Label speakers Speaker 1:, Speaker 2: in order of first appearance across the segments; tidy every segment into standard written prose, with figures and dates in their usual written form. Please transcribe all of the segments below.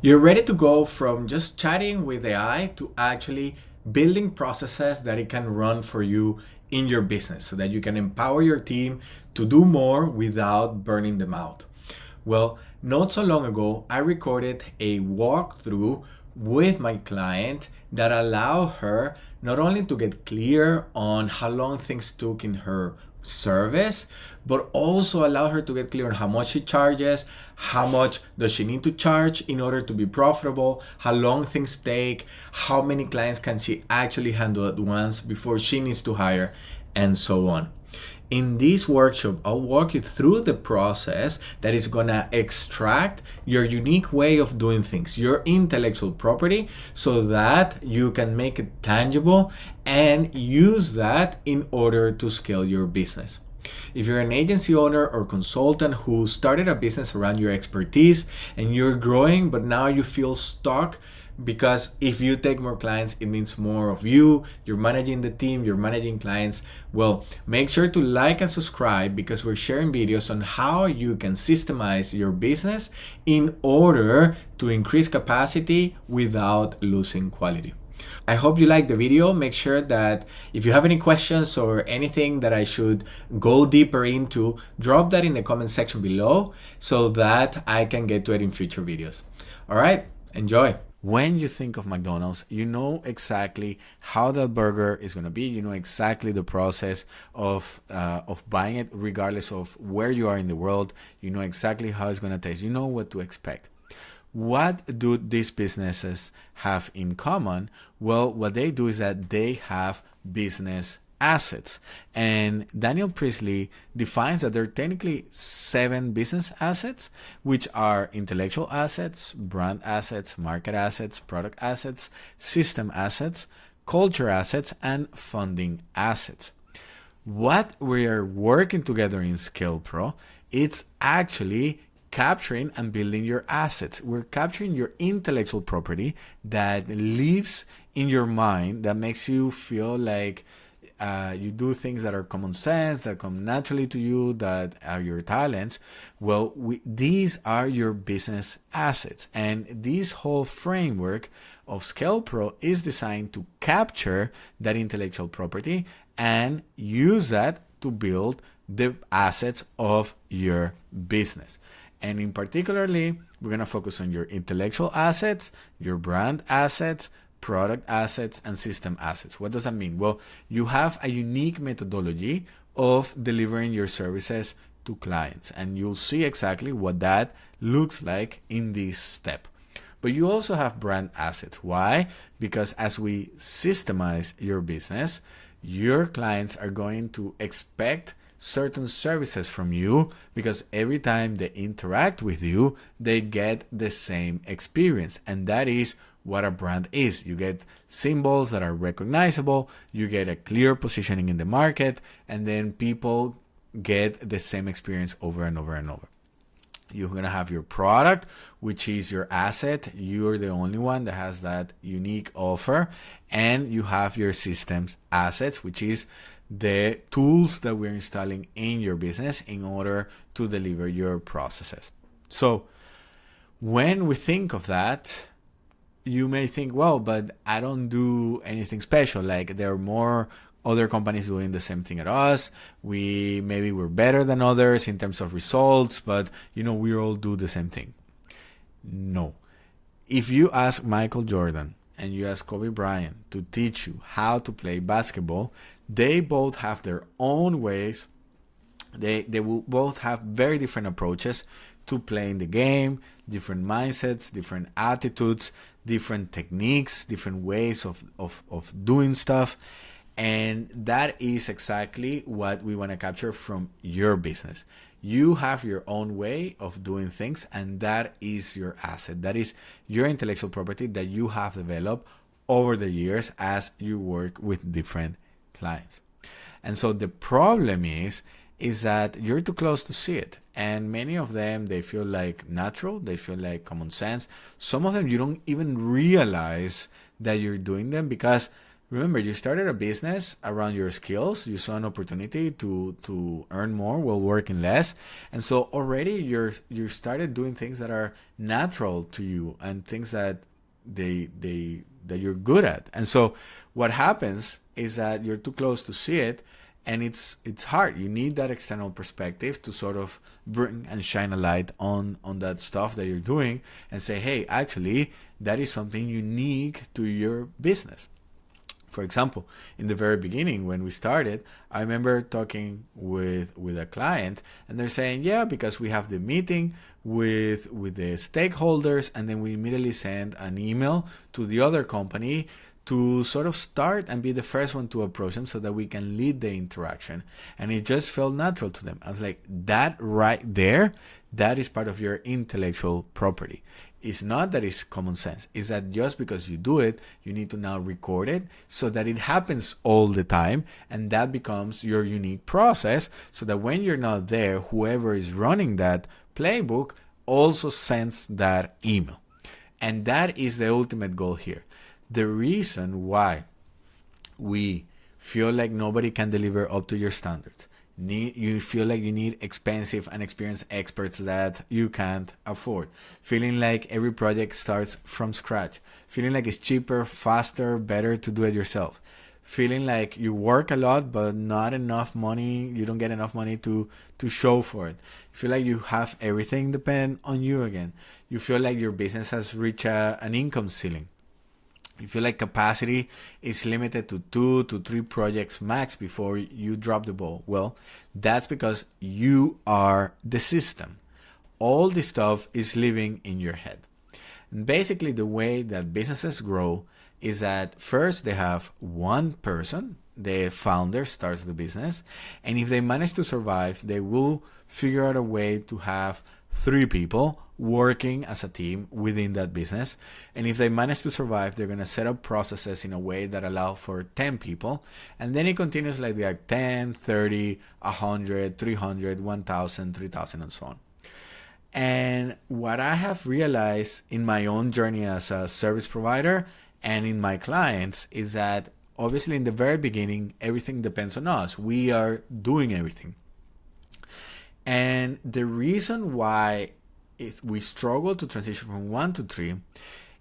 Speaker 1: You're ready to go from just chatting with AI to actually building processes that it can run for you in your business so that you can empower your team to do more without burning them out. Well, not so long ago, I recorded a walkthrough with my client that allowed her not only to get clear on how long things took in her service, but also allow her to get clear on how much she charges, how much does she need to charge in order to be profitable, how long things take, how many clients can she actually handle at once before she needs to hire, and so on. In this workshop, I'll walk you through the process that is gonna extract your unique way of doing things, your intellectual property, so that you can make it tangible and use that in order to scale your business. If you're an agency owner or consultant who started a business around your expertise and you're growing, but now you feel stuck, because if you take more clients, it means more of you. You're managing the team, you're managing clients. Well, make sure to like and subscribe, because we're sharing videos on how you can systemize your business in order to increase capacity without losing quality. I hope you liked the video. Make sure that if you have any questions or anything that I should go deeper into, drop that in the comment section below so that I can get to it in future videos. All right, enjoy. When you think of McDonald's, you know exactly how that burger is going to be. You know exactly the process of buying it, regardless of where you are in the world. You know exactly how it's going to taste. You know what to expect. What do these businesses have in common? Well, what they do is that they have business assets. And Daniel Priestley defines that there are technically 7 business assets, which are intellectual assets, brand assets, market assets, product assets, system assets, culture assets, and funding assets. What we are working together in Scale Pro, it's actually capturing and building your assets. We're capturing your intellectual property that lives in your mind, that makes you feel like you do things that are common sense, that come naturally to you, that are your talents. Well, these are your business assets. And this whole framework of Scale Pro is designed to capture that intellectual property and use that to build the assets of your business. And in particularly, we're going to focus on your intellectual assets, your brand assets, product assets, and system assets. What does that mean? Well, you have a unique methodology of delivering your services to clients, and you'll see exactly what that looks like in this step. But you also have brand assets. Why? Because as we systemize your business, your clients are going to expect certain services from you, because every time they interact with you, they get the same experience. And that is what a brand is. You get symbols that are recognizable, you get a clear positioning in the market, and then people get the same experience over and over and over. You're going to have your product, which is your asset. You're the only one that has that unique offer. And you have your systems assets, which is the tools that we're installing in your business in order to deliver your processes. So when we think of that, you may think, well, but I don't do anything special. Like, there are more other companies doing the same thing as us. Maybe we're better than others in terms of results, but we all do the same thing. No. If you ask Michael Jordan and you ask Kobe Bryant to teach you how to play basketball, they both have their own ways. They will both have very different approaches to playing the game, different mindsets, different attitudes, different techniques, different ways of doing stuff. And that is exactly what we want to capture from your business. You have your own way of doing things, and that is your asset. That is your intellectual property that you have developed over the years as you work with different clients. And so the problem is that you're too close to see it. And many of them, they feel like natural, they feel like common sense. Some of them, you don't even realize that you're doing them, because Remember, you started a business around your skills. You saw an opportunity to earn more while working less, and so already you started doing things that are natural to you and things that that you're good at. And so what happens is that you're too close to see it, and it's hard. You need that external perspective to sort of bring and shine a light on that stuff that you're doing and say, hey, actually, that is something unique to your business. For example, in the very beginning when we started, I remember talking with a client, and they're saying, yeah, because we have the meeting with the stakeholders, and then we immediately send an email to the other company to sort of start and be the first one to approach them so that we can lead the interaction. And it just felt natural to them. I was like, that right there, that is part of your intellectual property. It's not that it's common sense. It's that just because you do it, you need to now record it so that it happens all the time, and that becomes your unique process, so that when you're not there, whoever is running that playbook also sends that email. And that is the ultimate goal here. The reason why we feel like nobody can deliver up to your standards, you feel like you need expensive and experienced experts that you can't afford, feeling like every project starts from scratch, feeling like it's cheaper, faster, better to do it yourself, feeling like you work a lot but not enough money, you don't get enough money to show for it, you feel like you have everything depend on you again, you feel like your business has reached an income ceiling, you feel like capacity is limited to 2 to 3 projects max before you drop the ball. Well, that's because you are the system. All this stuff is living in your head. And basically, the way that businesses grow is that first they have one person, the founder starts the business, and if they manage to survive, they will figure out a way to have 3 people working as a team within that business. And if they manage to survive, they're going to set up processes in a way that allow for 10 people. And then it continues like that: 10, 30, 100, 300, 1,000, 3,000, and so on. And what I have realized in my own journey as a service provider and in my clients is that obviously in the very beginning, everything depends on us. We are doing everything. And the reason why if we struggle to transition from 1 to 3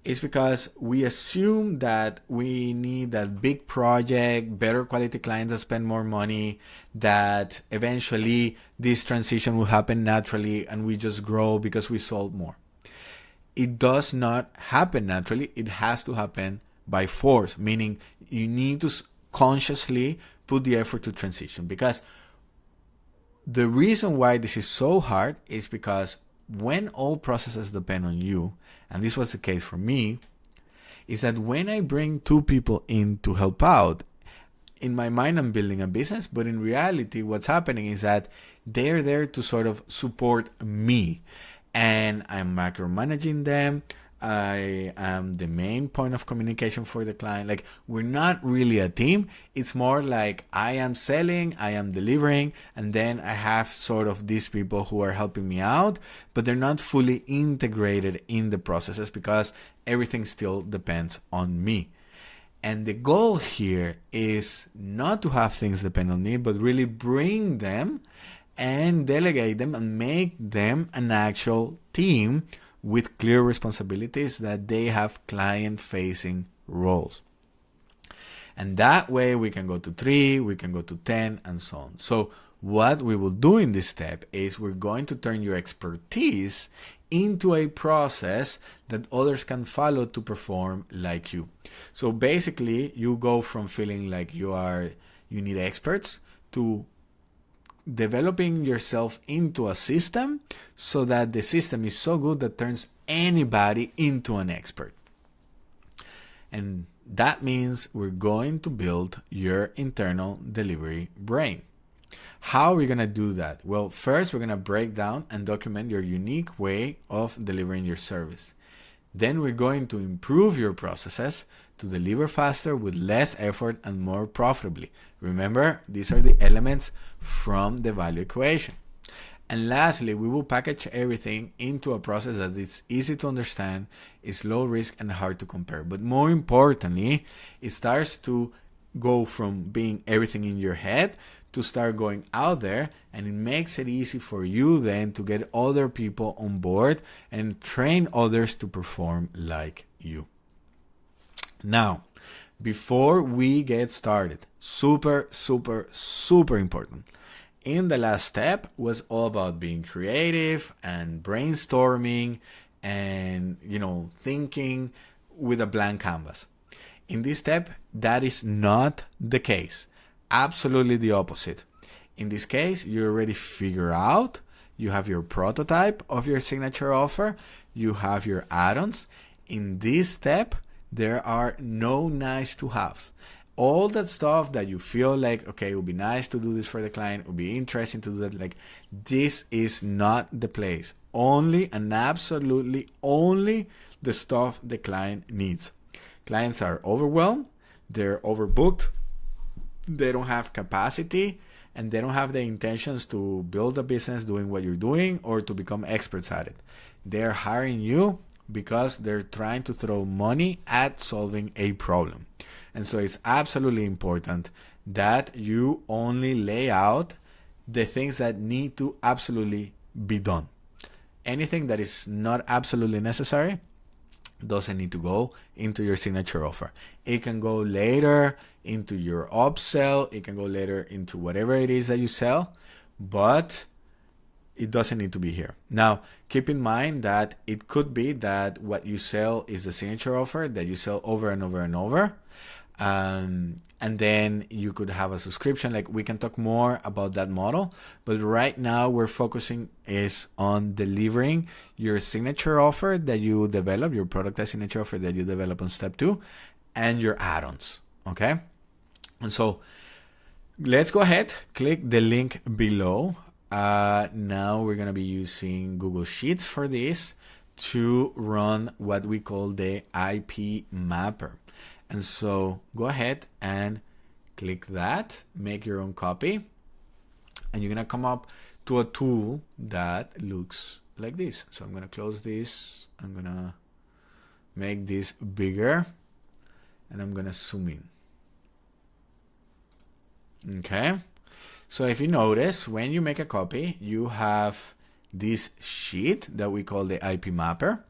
Speaker 1: is because we assume that we need that big project, better quality clients that spend more money, that eventually this transition will happen naturally and we just grow because we sold more. It does not happen naturally. It has to happen by force, meaning you need to consciously put the effort to transition. Because the reason why this is so hard is because when all processes depend on you, and this was the case for me, is that when I bring 2 people in to help out, in my mind I'm building a business, but in reality what's happening is that they're there to sort of support me, and I'm micromanaging them. I am the main point of communication for the client. Like, we're not really a team. It's more like I am selling, I am delivering, and then I have sort of these people who are helping me out, but they're not fully integrated in the processes because everything still depends on me. And the goal here is not to have things depend on me, but really bring them and delegate them and make them an actual team with clear responsibilities, that they have client-facing roles. And that way we can go to 3, we can go to 10, and so on. So what we will do in this step is we're going to turn your expertise into a process that others can follow to perform like you. So basically, you go from feeling like you need experts to developing yourself into a system so that the system is so good that turns anybody into an expert. And that means we're going to build your internal delivery brain. How are we going to do that? Well, first we're going to break down and document your unique way of delivering your service. Then we're going to improve your processes to deliver faster with less effort and more profitably. Remember, these are the elements from the value equation. And lastly, we will package everything into a process that is easy to understand, is low risk and hard to compare. But more importantly, it starts to go from being everything in your head to start going out there, and it makes it easy for you then to get other people on board and train others to perform like you. Now, before we get started, super important. In the last step was all about being creative and brainstorming and, thinking with a blank canvas. In this step, that is not the case. Absolutely the opposite. In this case, you already figure out, you have your prototype of your signature offer, you have your add-ons. In this step, there are no nice to haves. All that stuff that you feel like, okay, it would be nice to do this for the client, it would be interesting to do that, like, this is not the place. Only and absolutely only the stuff the client needs. Clients are overwhelmed, they're overbooked, they don't have capacity, and they don't have the intentions to build a business doing what you're doing or to become experts at it. They're hiring you because they're trying to throw money at solving a problem. And so it's absolutely important that you only lay out the things that need to absolutely be done. Anything that is not absolutely necessary doesn't need to go into your signature offer. It can go later into your upsell. It can go later into whatever it is that you sell, but it doesn't need to be here. Now, keep in mind that it could be that what you sell is the signature offer that you sell over and over and over. And then you could have a subscription. Like, we can talk more about that model, but right now we're focusing is on delivering your signature offer that you develop, your product as signature offer that you develop on step 2, and your add-ons. Okay. And so let's go ahead, click the link below. Now we're going to be using Google Sheets for this to run what we call the IP mapper. And so go ahead and click that, make your own copy, and you're going to come up to a tool that looks like this. So I'm going to close this. I'm going to make this bigger, and I'm going to zoom in. Okay. So if you notice, when you make a copy, you have this sheet that we call the IP mapper.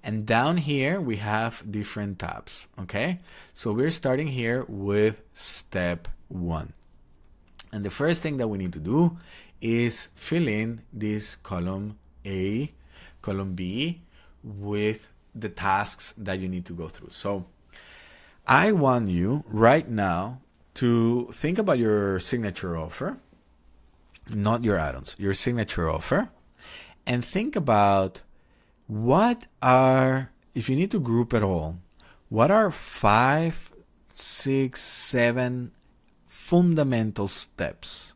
Speaker 1: And down here, we have different tabs, okay? So we're starting here with step 1. And the first thing that we need to do is fill in this column A, column B, with the tasks that you need to go through. So I want you right now to think about your signature offer, not your add-ons, your signature offer, and think about what are, if you need to group it all, what are 5, 6, 7 fundamental steps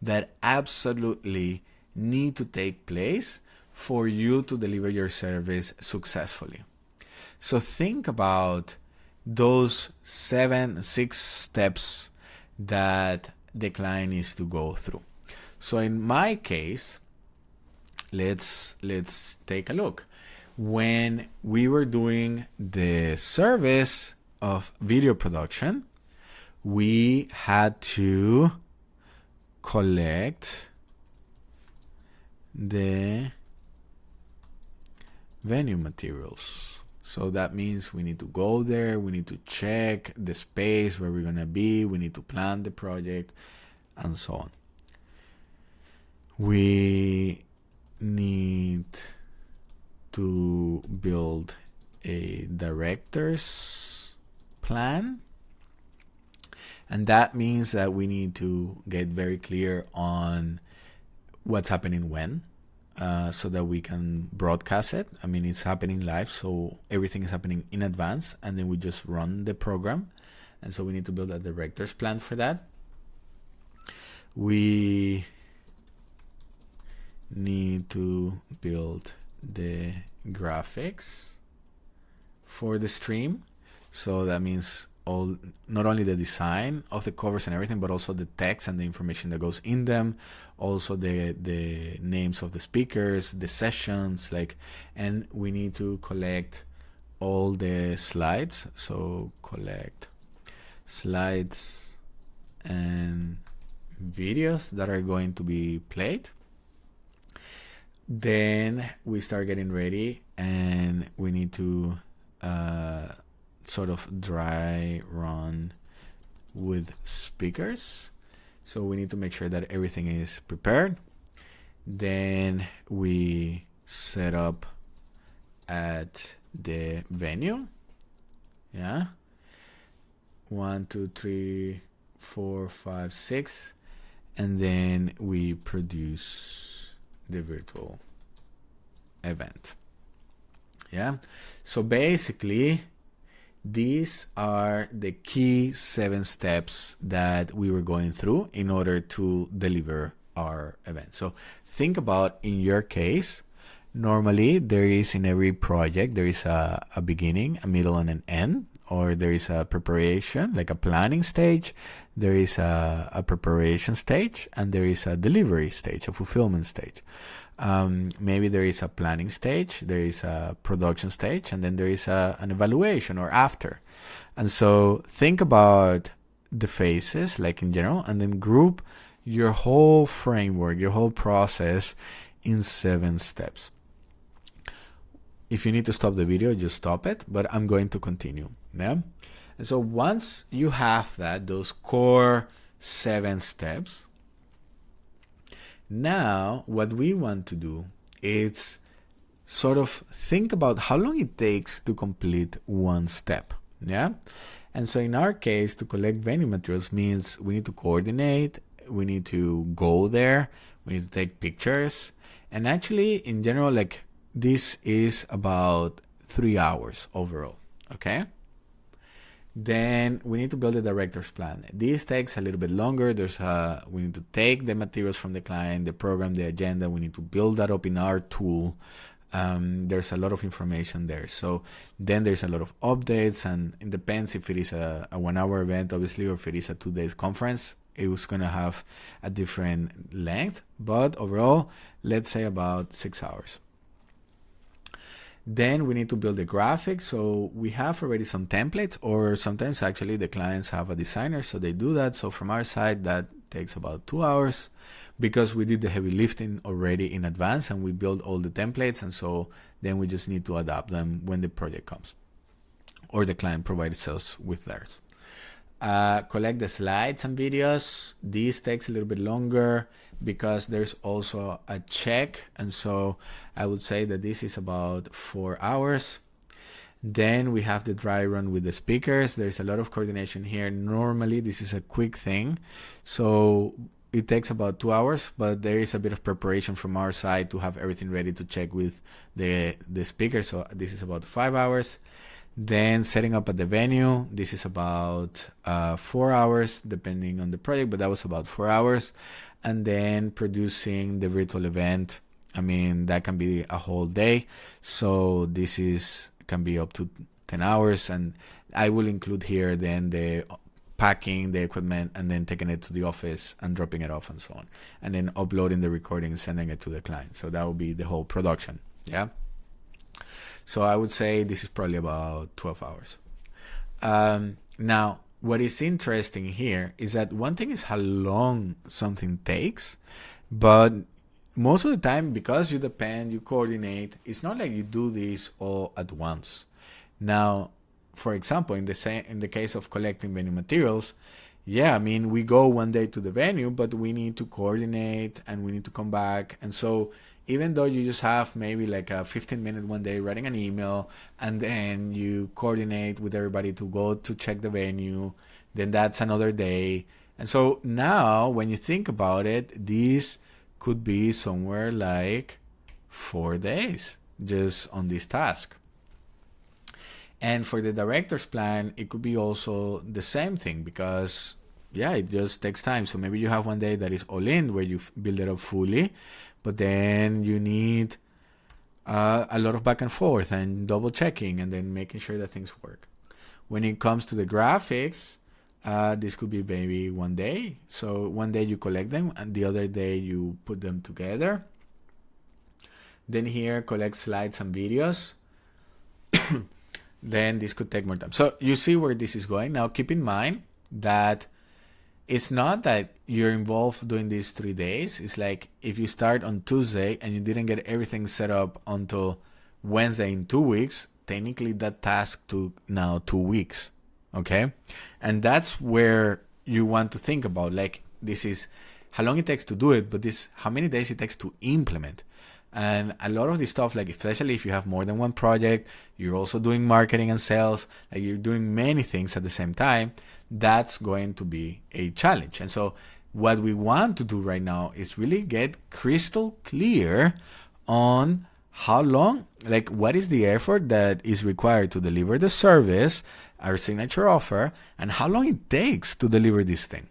Speaker 1: that absolutely need to take place for you to deliver your service successfully. So think about those 6 steps that the client needs to go through. So in my case, let's take a look. When we were doing the service of video production, we had to collect the venue materials. So that means we need to go there, we need to check the space where we're gonna be, we need to plan the project, and so on. We need to build a director's plan, and that means that we need to get very clear on what's happening when, so that we can broadcast it. I mean, it's happening live, so everything is happening in advance, and then we just run the program. And so we need to build a director's plan for that. We need to build the graphics for the stream. So that means
Speaker 2: all, not only the design of the covers and everything, but also the text and the information that goes in them, also the names of the speakers, the sessions, like, and we need to collect all the slides. So collect slides and videos that are going to be played. Then we start getting ready, and we need to sort of dry run with speakers. So we need to make sure that everything is prepared. Then we set up at the venue. Yeah. 1, 2, 3, 4, 5, 6. And then we produce the virtual event. Yeah. So basically, these are the key 7 steps that we were going through in order to deliver our event. So think about, in your case, normally there is, in every project, there is a beginning, a middle, and an end, or there is a preparation, like a planning stage, there is a preparation stage, and there is a delivery stage, a fulfillment stage. Maybe there is a planning stage, there is a production stage, and then there is an evaluation or after. And so think about the phases, like in general, and then group your whole framework, your whole process in 7 steps. If you need to stop the video, just stop it, but I'm going to continue. Yeah. And so once you have that, those core 7 steps, now what we want to do is sort of think about how long it takes to complete one step. Yeah. And so in our case, to collect venue materials means we need to coordinate, we need to go there, we need to take pictures. And actually, in general, like, this is about 3 hours overall. Okay. Then we need to build a director's plan. This takes a little bit longer. We need to take the materials from the client, the program, the agenda. We need to build that up in our tool. There's a lot of information there. So then there's a lot of updates, and it depends if it is a 1 hour event, obviously, or if it is a 2 days conference. It was going to have a different length, but overall, let's say about 6 hours. Then we need to build a graphic. So we have already some templates, or sometimes actually the clients have a designer, so they do that. So from our side, that takes about 2 hours because we did the heavy lifting already in advance and we built all the templates. And so then we just need to adapt them when the project comes or the client provides us with theirs. Collect the slides and videos. This takes a little bit longer because there's also a check, and so I would say that this is about 4 hours. Then we have the dry run with the speakers. There's a lot of coordination here. Normally this is a quick thing, so it takes about 2 hours, but there is a bit of preparation from our side to have everything ready to check with the speaker. So this is about 5 hours. Then setting up at the venue, this is about 4 hours depending on the project, but that was about 4 hours. And then producing the virtual event, I mean, that can be a whole day. So this can be up to 10 hours. And I will include here then the packing the equipment and then taking it to the office and dropping it off and so on. And then uploading the recording and sending it to the client. So that will be the whole production. Yeah. So I would say this is probably about 12 hours. Now, what is interesting here is that one thing is how long something takes, but most of the time, because you coordinate, it's not like you do this all at once. Now, for example, in the case of collecting venue materials, yeah, I mean, we go one day to the venue, but we need to coordinate and we need to come back. And so even though you just have maybe like a 15-minute one day writing an email, and then you coordinate with everybody to go to check the venue, then that's another day. And so now when you think about it, this could be somewhere like 4 days just on this task. And for the director's plan, it could be also the same thing because, yeah, it just takes time. So maybe you have one day that is all in where you build it up fully, but then you need a lot of back and forth and double checking and then making sure that things work. When it comes to the graphics, this could be maybe one day. So one day you collect them and the other day you put them together. Then here, collect slides and videos. Then this could take more time. So you see where this is going. Now keep in mind that it's not that you're involved doing these 3 days. It's like if you start on Tuesday and you didn't get everything set up until Wednesday in 2 weeks, technically that task took now 2 weeks. Okay? And that's where you want to think about, like, this is how long it takes to do it, but this how many days it takes to implement. And a lot of this stuff, like especially if you have more than one project, you're also doing marketing and sales, like you're doing many things at the same time, that's going to be a challenge. And so what we want to do right now is really get crystal clear on how long, like what is the effort that is required to deliver the service, our signature offer, and how long it takes to deliver this thing.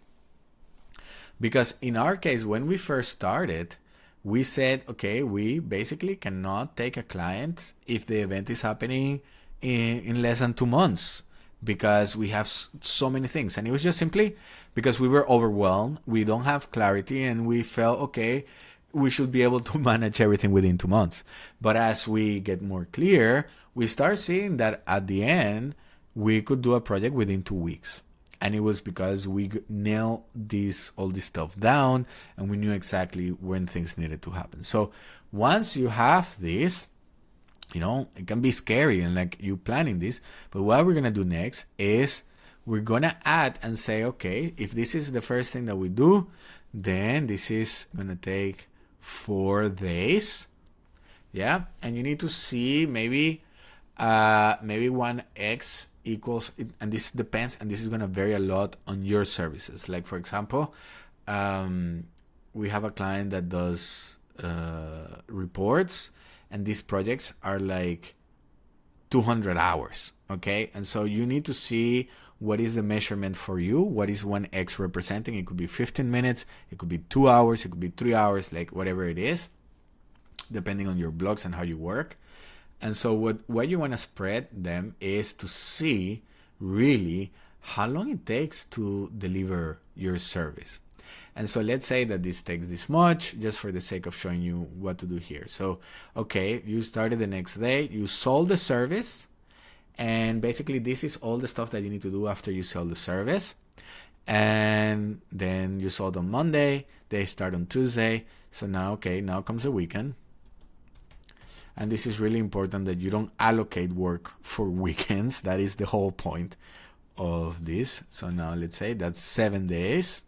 Speaker 2: Because in our case, when we first started, we said, okay, we basically cannot take a client if the event is happening in less than 2 months because we have so many things. And it was just simply because we were overwhelmed, we don't have clarity, and we felt, okay, we should be able to manage everything within 2 months. But as we get more clear, we start seeing that at the end, we could do a project within 2 weeks. And it was because we nailed all this stuff down and we knew exactly when things needed to happen. So once you have this, it can be scary and like you planning this. But what we're going to do next is we're going to add and say, okay, if this is the first thing that we do, then this is going to take 4 days. Yeah. And you need to see maybe 1x equals, and this depends, and this is going to vary a lot on your services. Like for example, we have a client that does reports, and these projects are like 200 hours. Okay, and so you need to see what is the measurement for you. What is 1x representing? It could be 15 minutes, it could be 2 hours, it could be 3 hours, like whatever it is, depending on your blocks and how you work. And so what you want to spread them is to see really how long it takes to deliver your service. And so let's say that this takes this much, just for the sake of showing you what to do here. So, okay, you started the next day, you sold the service, and basically this is all the stuff that you need to do after you sell the service. And then you sold on Monday, they start on Tuesday. So now, okay, now comes the weekend. And this is really important that you don't allocate work for weekends. That is the whole point of this. So now let's say that's 7 days.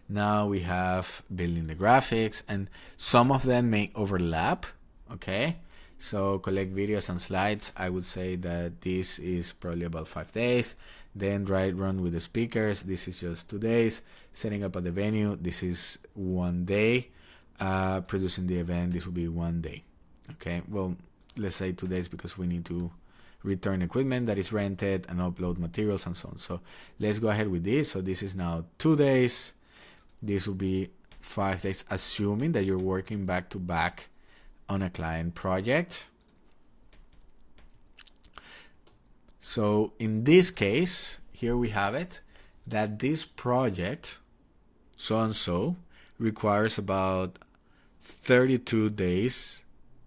Speaker 2: Now we have building the graphics, and some of them may overlap. Okay. So collect videos and slides. I would say that this is probably about 5 days. Then run with the speakers. This is just 2 days. Setting up at the venue. This is 1 day. Producing the event, this will be 1 day. Okay, well, let's say 2 days because we need to return equipment that is rented and upload materials and so on. So let's go ahead with this. So this is now 2 days. This will be 5 days, assuming that you're working back to back on a client project. So in this case, here we have it, that this project, so-and-so, requires about 32 days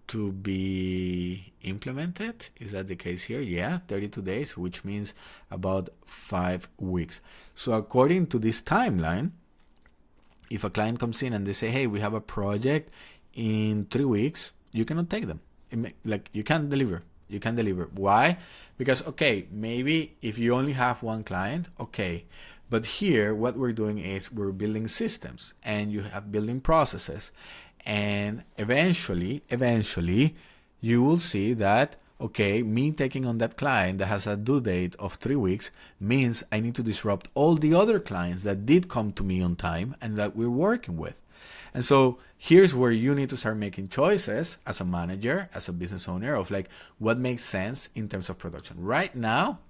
Speaker 2: to be implemented. Is that the case here? Yeah, 32 days, which means about 5 weeks. So according to this timeline, if a client comes in and they say, hey, we have a project in 3 weeks, you cannot take them. You can't deliver. You can deliver. Why? Because, okay, maybe if you only have one client, okay. But here, what we're doing is we're building systems, and you have building processes. And eventually, you will see that, okay, me taking on that client that has a due date of 3 weeks means I need to disrupt all the other clients that did come to me on time and that we're working with. And so here's where you need to start making choices as a manager, as a business owner, of like what makes sense in terms of production. Right now,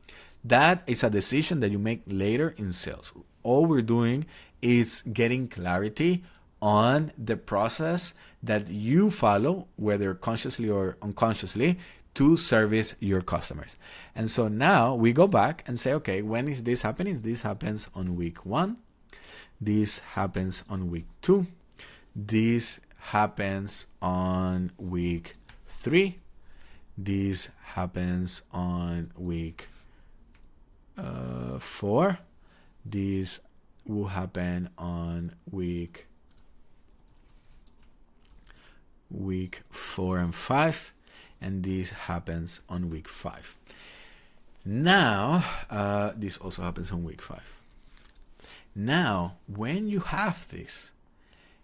Speaker 2: that is a decision that you make later in sales. All we're doing is getting clarity on the process that you follow, whether consciously or unconsciously, to service your customers. And so now we go back and say, okay, when is this happening? This happens on week 1. This happens on week 2. This happens on week 3. This happens on week 4. This will happen on week 4 and 5, and this happens on week 5. Now, this also happens on week 5. Now, when you have this,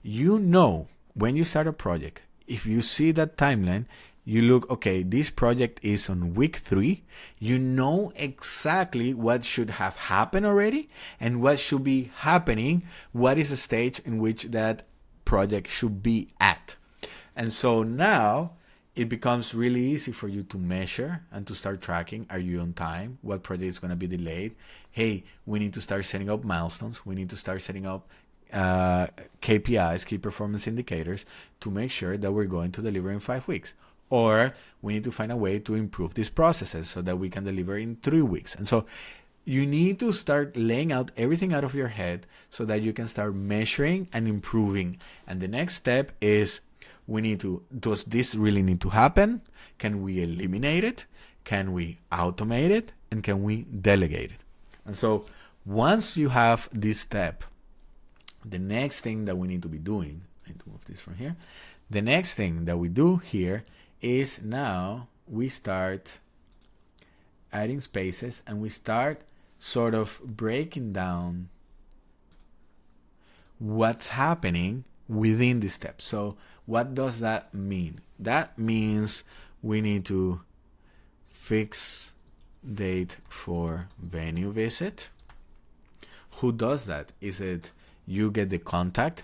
Speaker 2: you know when you start a project, if you see that timeline, you look, okay, this project is on week 3. You know exactly what should have happened already and what should be happening. What is the stage in which that project should be at? And so now it becomes really easy for you to measure and to start tracking. Are you on time? What project is going to be delayed? Hey, we need to start setting up milestones. We need to start setting up KPIs, key performance indicators, to make sure that we're going to deliver in 5 weeks. Or we need to find a way to improve these processes so that we can deliver in 3 weeks. And so you need to start laying out everything out of your head so that you can start measuring and improving. And the next step is, does this really need to happen? Can we eliminate it? Can we automate it? And can we delegate it? And so once you have this step, the next thing that we need to be doing, I need to move this from here. The next thing that we do here is now we start adding spaces and we start sort of breaking down what's happening within the steps. So what does that mean? That means we need to fix date for venue visit. Who does that? Is it you get the contact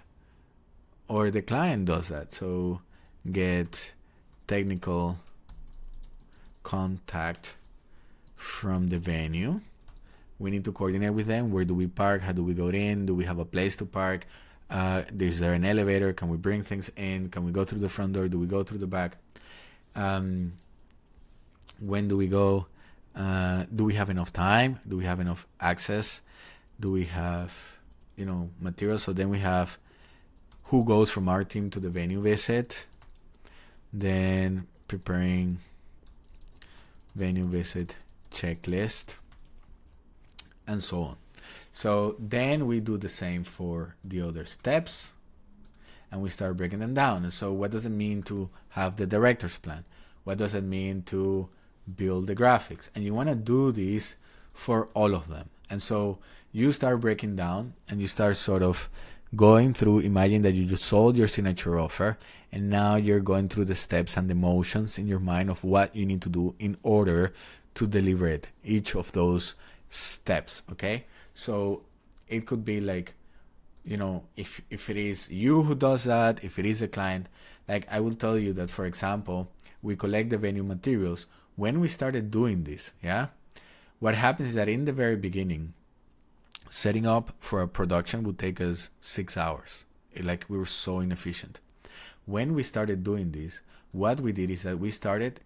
Speaker 2: or the client does that? So get technical contact from the venue. We need to coordinate with them. Where do we park? How do we go in? Do we have a place to park? Is there an elevator? Can we bring things in? Can we go through the front door? Do we go through the back? When do we go? Do we have enough time? Do we have enough access? Do we have, materials? So then we have who goes from our team to the venue visit. Then preparing venue visit checklist, and so on. So then we do the same for the other steps and we start breaking them down. And so what does it mean to have the director's plan? What does it mean to build the graphics? And you want to do this for all of them. And so you start breaking down and you start sort of going through. Imagine that you just sold your signature offer and now you're going through the steps and the motions in your mind of what you need to do in order to deliver it, each of those steps. Okay, so it could be like, if it is you who does that, if it is the client, like I will tell you that, for example, we collect the venue materials. When we started doing this, what happens is that in the very beginning, setting up for a production would take us 6 hours. Like we were so inefficient. When we started doing this, what we did is that we started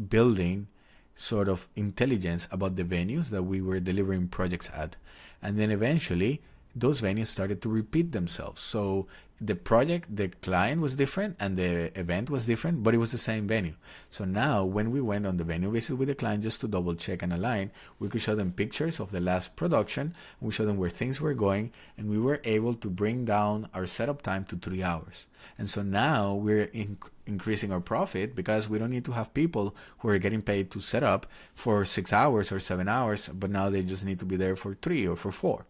Speaker 2: building sort of intelligence about the venues that we were delivering projects at. And then eventually those venues started to repeat themselves. So the project, the client was different and the event was different, but it was the same venue. So now when we went on the venue visit with the client just to double check and align, we could show them pictures of the last production. We showed them where things were going, and we were able to bring down our setup time to 3 hours. And so now we're increasing our profit because we don't need to have people who are getting paid to set up for 6 hours or 7 hours, but now they just need to be there for 3 or for 4.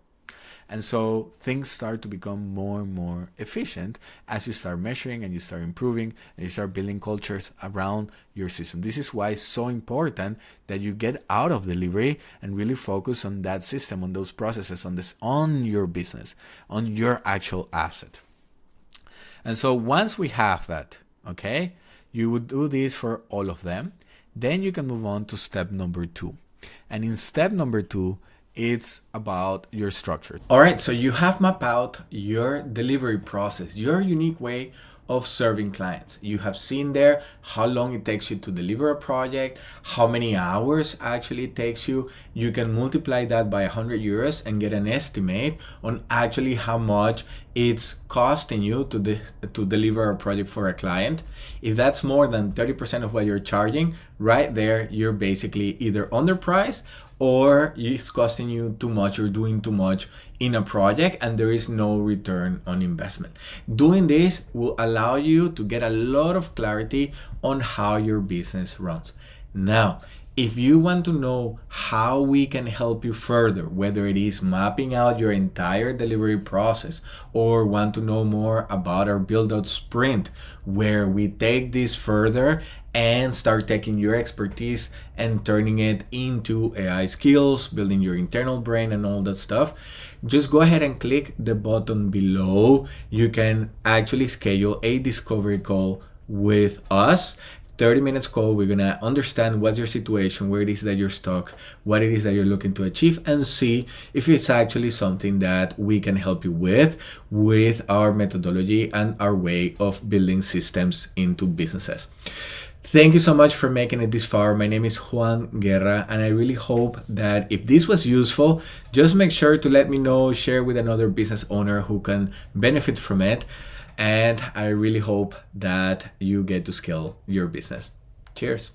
Speaker 2: And so things start to become more and more efficient as you start measuring and you start improving and you start building cultures around your system. This is why it's so important that you get out of delivery and really focus on that system, on those processes, on your business, on your actual asset. And so once we have that, okay, you would do this for all of them. Then you can move on to step number 2. And in step number 2, it's about your structure.
Speaker 1: All right, so you have mapped out your delivery process, your unique way of serving clients. You have seen there how long it takes you to deliver a project, how many hours actually it takes you. You can multiply that by 100 euros and get an estimate on actually how much it's costing you to deliver a project for a client. If that's more than 30% of what you're charging, right there, you're basically either underpriced or it's costing you too much or doing too much in a project and there is no return on investment. Doing this will allow you to get a lot of clarity on how your business runs. Now, if you want to know how we can help you further, whether it is mapping out your entire delivery process or want to know more about our build out sprint, where we take this further and start taking your expertise and turning it into AI skills, building your internal brain and all that stuff, just go ahead and click the button below. You can actually schedule a discovery call with us. 30 minutes call. We're gonna understand what's your situation, where it is that you're stuck, what it is that you're looking to achieve, and see if it's actually something that we can help you with our methodology and our way of building systems into businesses. Thank you so much for making it this far. My name is Juan Guerra, and I really hope that if this was useful, just make sure to let me know, share with another business owner who can benefit from it. And I really hope that you get to scale your business. Cheers.